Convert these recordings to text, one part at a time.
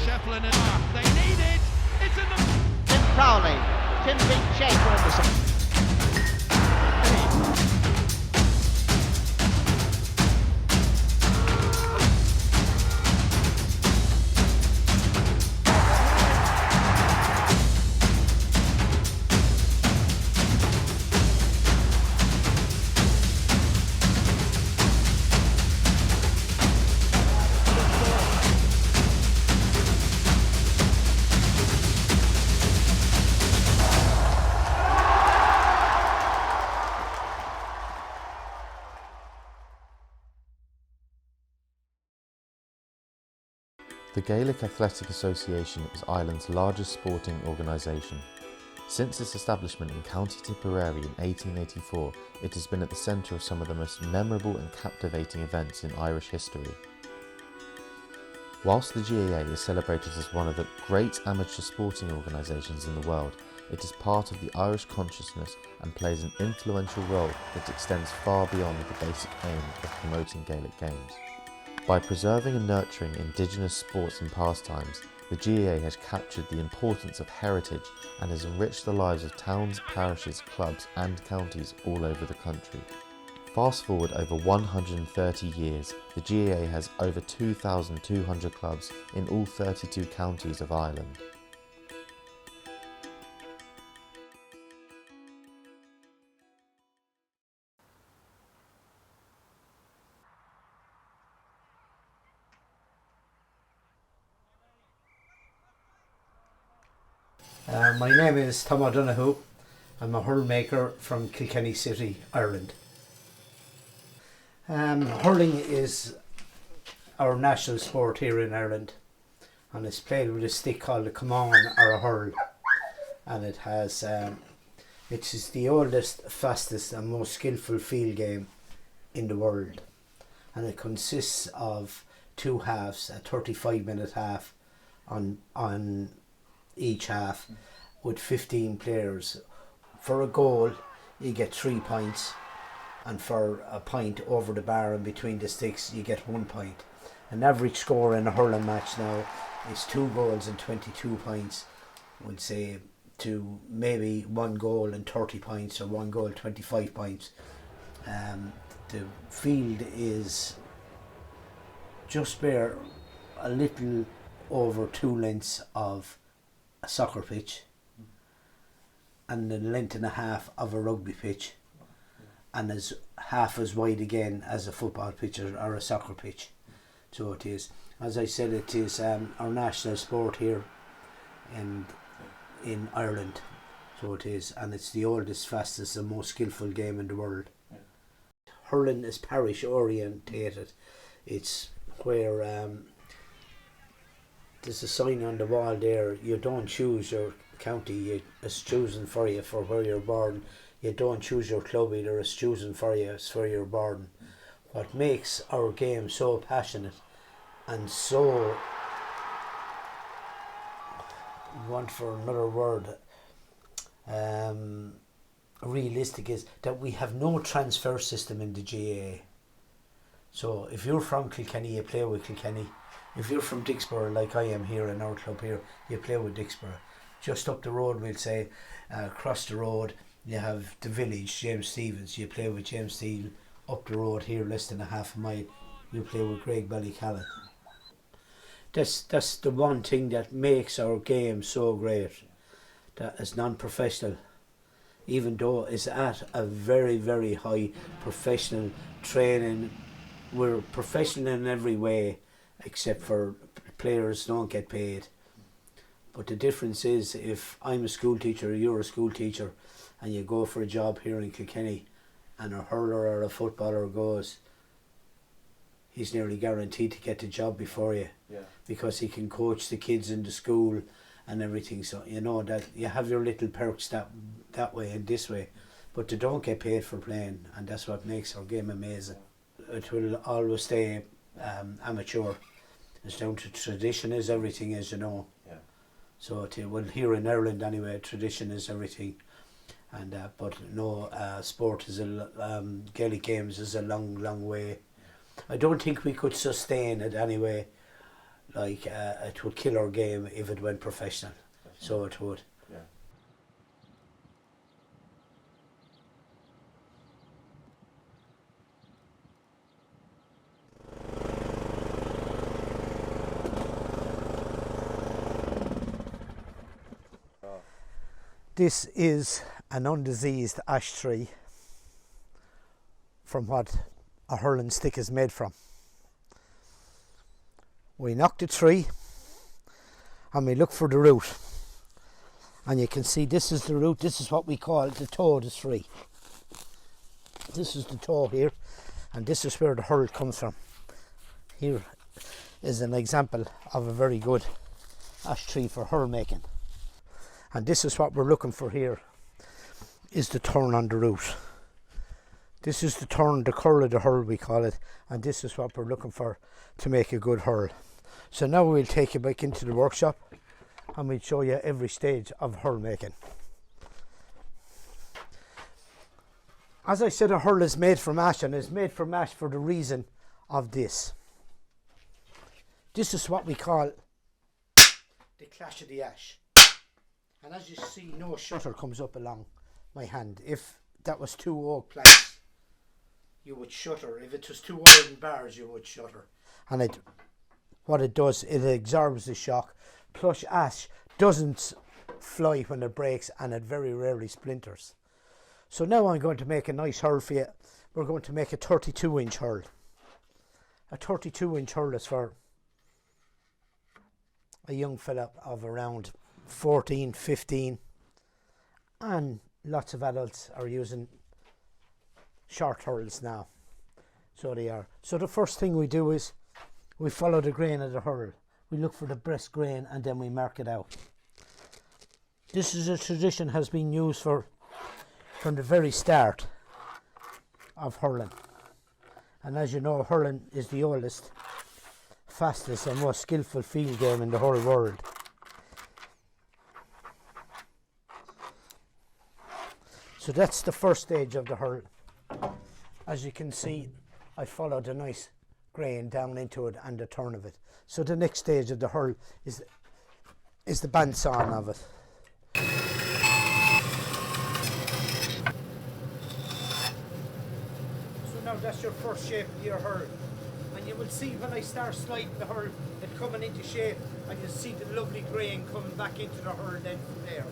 Shefflin and they need it. It's in the. Tim Crowley, Tim's been chased for Anderson. The Gaelic Athletic Association is Ireland's largest sporting organisation. Since its establishment in County Tipperary in 1884, it has been at the centre of some of the most memorable and captivating events in Irish history. Whilst the GAA is celebrated as one of the great amateur sporting organisations in the world, it is part of the Irish consciousness and plays an influential role that extends far beyond the basic aim of promoting Gaelic games. By preserving and nurturing Indigenous sports and pastimes, the GAA has captured the importance of heritage and has enriched the lives of towns, parishes, clubs and counties all over the country. Fast forward over 130 years, the GAA has over 2,200 clubs in all 32 counties of Ireland. My name is Tom O'Donoghue. I'm a hurl maker from Kilkenny City, Ireland. Hurling is our national sport here in Ireland, and it's played with a stick called a come-on or a hurl, and it is the oldest, fastest and most skillful field game in the world, and it consists of two halves, a 35-minute half on each half with 15 players. For a goal you get 3 points, and for a point over the bar and between the sticks you get 1 point. An average score in a hurling match now is 2 goals and 22 points, would say, to maybe 1 goal and 30 points or 1 goal 25 points. The field is just bare a little over 2 lengths of a soccer pitch and a length and a half of a rugby pitch, and is half as wide again as a football pitch or a soccer pitch. So it is, as I said, it is our national sport here in Ireland. So it is, and it's the oldest, fastest and most skillful game in the world. Hurling is parish orientated. It's where there's a sign on the wall there, you don't choose your county, it's chosen for you for where you're born. You don't choose your club either, it's chosen for you, it's where you're born. What makes our game so passionate and so, want for another word, realistic is that we have no transfer system in the GAA. So if you're from Kilkenny, you play with Kilkenny. If you're from Dixborough, like I am here in our club here, you play with Dixborough. Just up the road, we'll say, across the road, you have the village, James Stevens. You play with James Stevens. Up the road here, less than a half a mile, you play with Greg Ballycallan. That's the one thing that makes our game so great. That is non-professional, even though it's at a very, very high professional training. We're professional in every way, except for players don't get paid. But the difference is, if I'm a school teacher, you're a school teacher, and you go for a job here in Kilkenny, and a hurler or a footballer goes, he's nearly guaranteed to get the job before you, because he can coach the kids in the school and everything. So you know that you have your little perks that way and this way, but they don't get paid for playing, and that's what makes our game amazing. It will always stay amateur. It's down to tradition is everything, as you know. So well, here in Ireland anyway, tradition is everything, and but no, sport is Gaelic games is a long way. I don't think we could sustain it anyway like it would kill our game if it went professional. So it would. Yeah. This is an undiseased ash tree from what a hurling stick is made from. We knock the tree and we look for the root, and you can see this is the root. This is what we call the toe of the tree. This is the toe here, and this is where the hurl comes from. Here is an example of a very good ash tree for hurl making. And this is what we're looking for here, is the turn on the root. This is the turn, the curl of the hurl we call it, and this is what we're looking for to make a good hurl. So now we'll take you back into the workshop and we'll show you every stage of hurl making. As I said, a hurl is made from ash, and it's made from ash for the reason of this. This is what we call the clash of the ash. And as you see, no shutter comes up along my hand. If that was two oak planks, you would shutter. If it was two iron bars, you would shutter. And what it does, it absorbs the shock. Plus ash doesn't fly when it breaks, and it very rarely splinters. So now I'm going to make a nice hurl for you. We're going to make a 32-inch hurl. A 32-inch hurl is for a young fella of around 14, 15, and lots of adults are using short hurls now. So they are. So the first thing we do is we follow the grain of the hurl. We look for the best grain and then we mark it out. This is a tradition has been used from the very start of hurling. And as you know, hurling is the oldest, fastest and most skillful field game in the whole world. So that's the first stage of the hurl. As you can see, I followed a nice grain down into it and the turn of it. So the next stage of the hurl is the bandsawn of it. So now that's your first shape of your hurl. And you will see when I start sliding the hurl, it coming into shape, and you'll see the lovely grain coming back into the hurl then from there.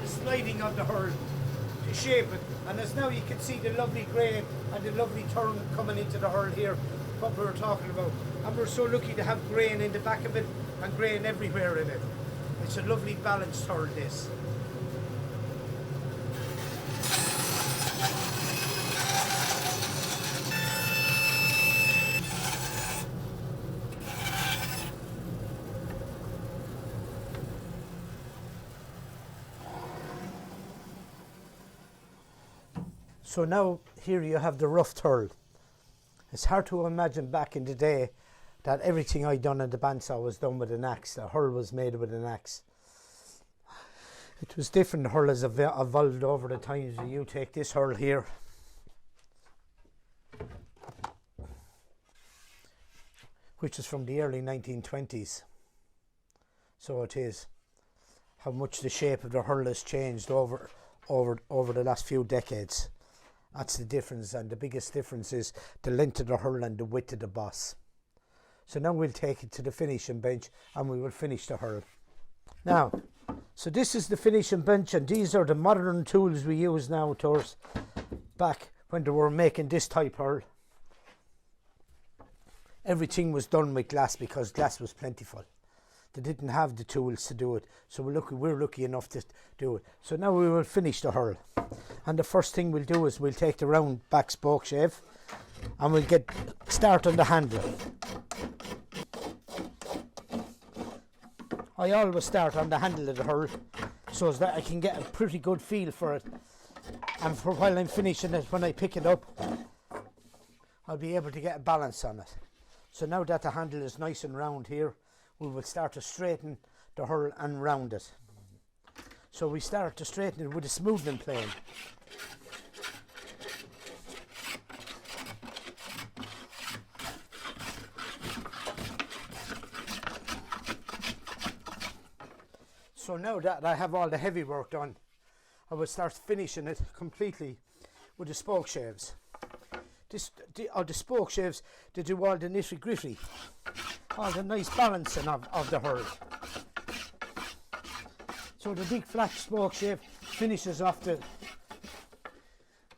The sliding of the hurl to shape it, and as now you can see the lovely grain and the lovely turn coming into the hurl here, what we were talking about. And we're so lucky to have grain in the back of it and grain everywhere in it. It's a lovely balanced hurl, this. So now here you have the rough hurl. It's hard to imagine back in the day that everything I done in the bandsaw was done with an axe. The hurl was made with an axe. It was different. The hurl has evolved over the times. You take this hurl here, which is from the early 1920s. So it is how much the shape of the hurl has changed over the last few decades. That's the difference, and the biggest difference is the length of the hurl and the width of the boss. So now we'll take it to the finishing bench and we will finish the hurl. Now, so this is the finishing bench, and these are the modern tools we use now, towards back when they were making this type hurl. Everything was done with glass because glass was plentiful. They didn't have the tools to do it, so we're lucky enough to do it. So now we will finish the hurl, and the first thing we'll do is we'll take the round back spoke shave and we'll start on the handle. I always start on the handle of the hurl so that I can get a pretty good feel for it, and for while I'm finishing it, when I pick it up, I'll be able to get a balance on it. So now that the handle is nice and round here, we will start to straighten the hurl and round it. So we start to straighten it with a smoothing plane. So now that I have all the heavy work done, I will start finishing it completely with the spoke shaves. The spoke shaves, they do all the nitty gritty, all the nice balancing of the hurl. So the big flat spoke shave finishes off the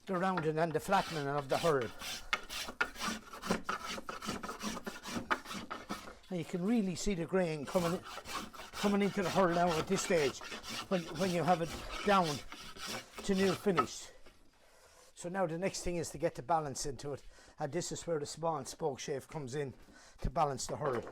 rounding and the flattening of the hurl. And you can really see the grain coming into the hurl now at this stage when you have it down to near finish. So now the next thing is to get the balance into it, and this is where the small spoke shave comes in to balance the hurl.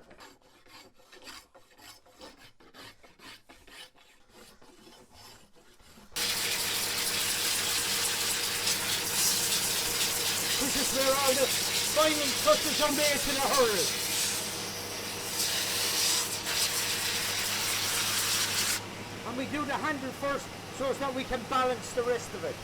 This is where all the final touches are made to the hurl. And we do the handle first so that we can balance the rest of it.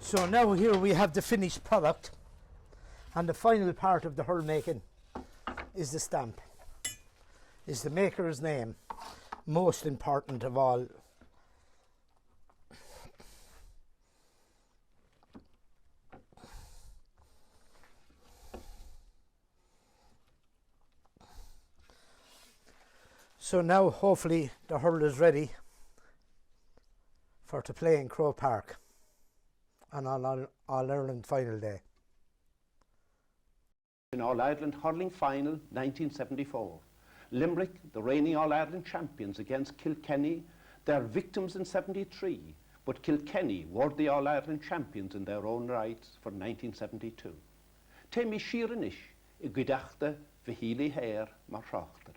So now here we have the finished product, and the final part of the hurl making is the stamp, is the maker's name, most important of all. So now hopefully the hurl is ready for to play in Croke Park on All-Ireland final day. In All-Ireland hurling final 1974. Limerick, the reigning All-Ireland champions against Kilkenny. They're victims in 73, but Kilkenny were the All-Ireland champions in their own rights for 1972. Téimi Sheeranish, I gudachta Vihili Hair Marshachtere.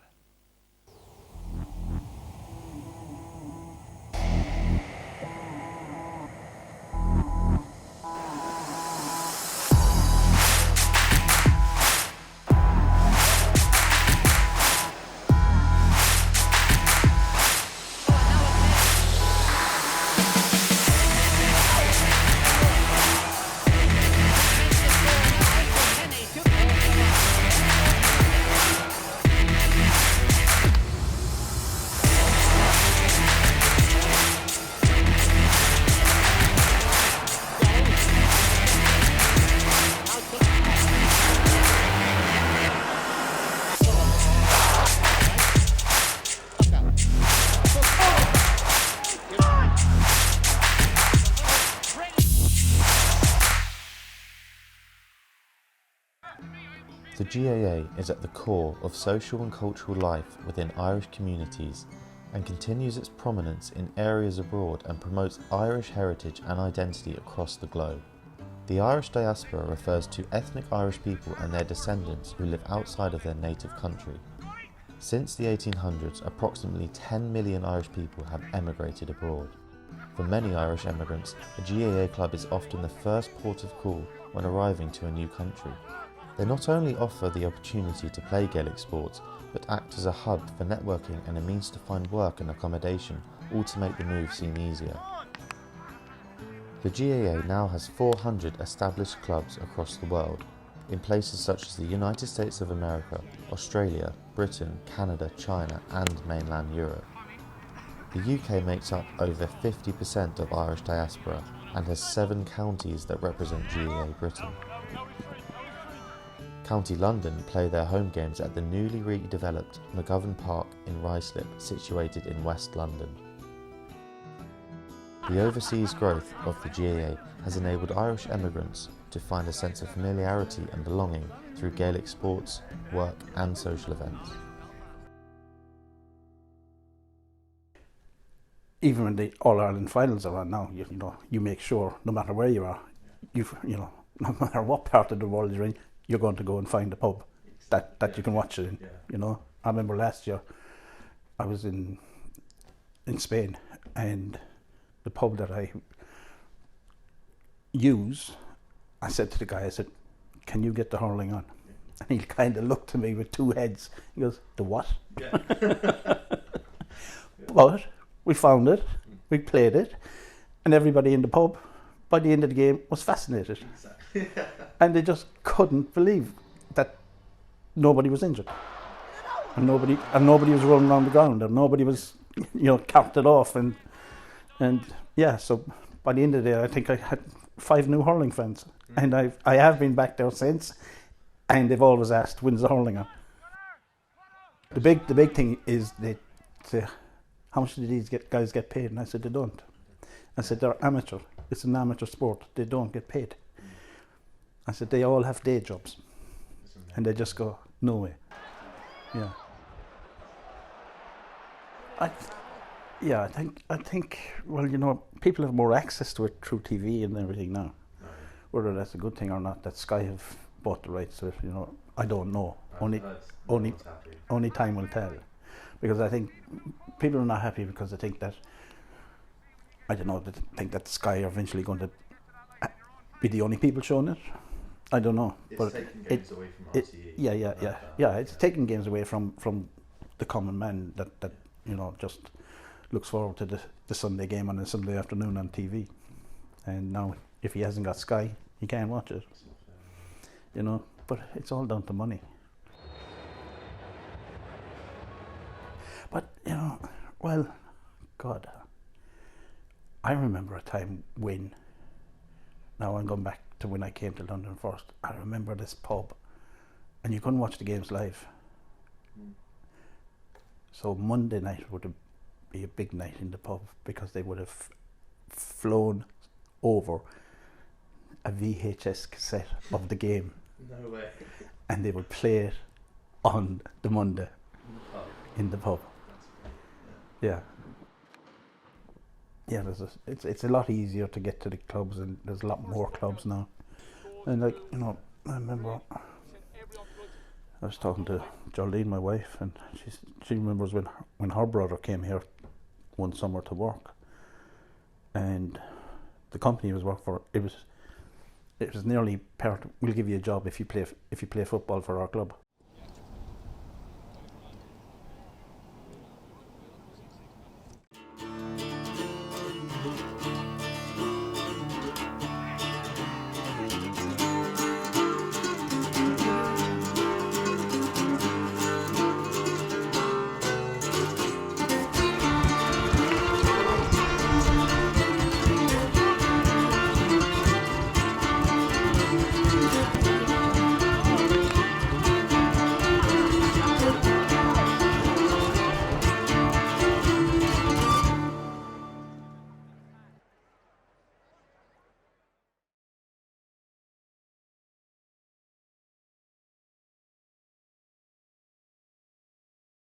The GAA is at the core of social and cultural life within Irish communities and continues its prominence in areas abroad and promotes Irish heritage and identity across the globe. The Irish diaspora refers to ethnic Irish people and their descendants who live outside of their native country. Since the 1800s, approximately 10 million Irish people have emigrated abroad. For many Irish emigrants, a GAA club is often the first port of call when arriving to a new country. They not only offer the opportunity to play Gaelic sports, but act as a hub for networking and a means to find work and accommodation, all to make the move seem easier. The GAA now has 400 established clubs across the world. in places such as the United States of America, Australia, Britain, Canada, China and mainland Europe. The UK makes up over 50% of Irish diaspora and has 7 counties that represent GAA Britain. County London play their home games at the newly redeveloped McGarry Park in Ruislip, situated in West London. The overseas growth of the GAA has enabled Irish emigrants to find a sense of familiarity and belonging through Gaelic sports, work and social events. Even when the All-Ireland finals are on now, you make sure, no matter where you are, no matter what part of the world you're in, you're going to go and find a pub that you can watch it in. I remember last year I was in Spain, and the pub that I use, I said to the guy, I said, "Can you get the hurling on?" And he kind of looked at me with 2 heads. He goes, "The what?" Yeah. But we found it, we played it, and everybody in the pub, by the end of the game, was fascinated. Exactly. And they just couldn't believe that nobody was injured. And nobody was rolling around the ground, and nobody was, carted off. And yeah, so by the end of the day, I think I had 5 new hurling friends. And I have been back there since, and they've always asked, "When's the hurling on?" The big thing is that how much do these guys get paid? And I said, they don't. I said, they're amateur. It's an amateur sport. They don't get paid. I said, they all have day jobs. And they just go, no way. Yeah. I think, well, people have more access to it through TV and everything now. Right. Whether that's a good thing or not, that Sky have bought the rights to it, I don't know. Only time will tell. Because I think people are not happy because they think that, they think that Sky are eventually going to be the only people showing it. I don't know. It's taking games away from RTE. Yeah, it's taking games away from the common man that just looks forward to the Sunday game on a Sunday afternoon on TV. And now, if he hasn't got Sky, he can't watch it. But it's all down to money. But, well, God, I remember a time when, now I'm going back to when I came to London first, I remember this pub, and you couldn't watch the games live. So Monday night would be a big night in the pub, because they would have flown over a VHS cassette of the game. No way. And they would play it on the Monday in the pub. Yeah. Yeah, it's a lot easier to get to the clubs, and there's a lot more clubs now. And I remember I was talking to Jolene, my wife, and she remembers when her brother came here one summer to work, and the company he was working for, it was nearly part, "We'll give you a job if you play football for our club."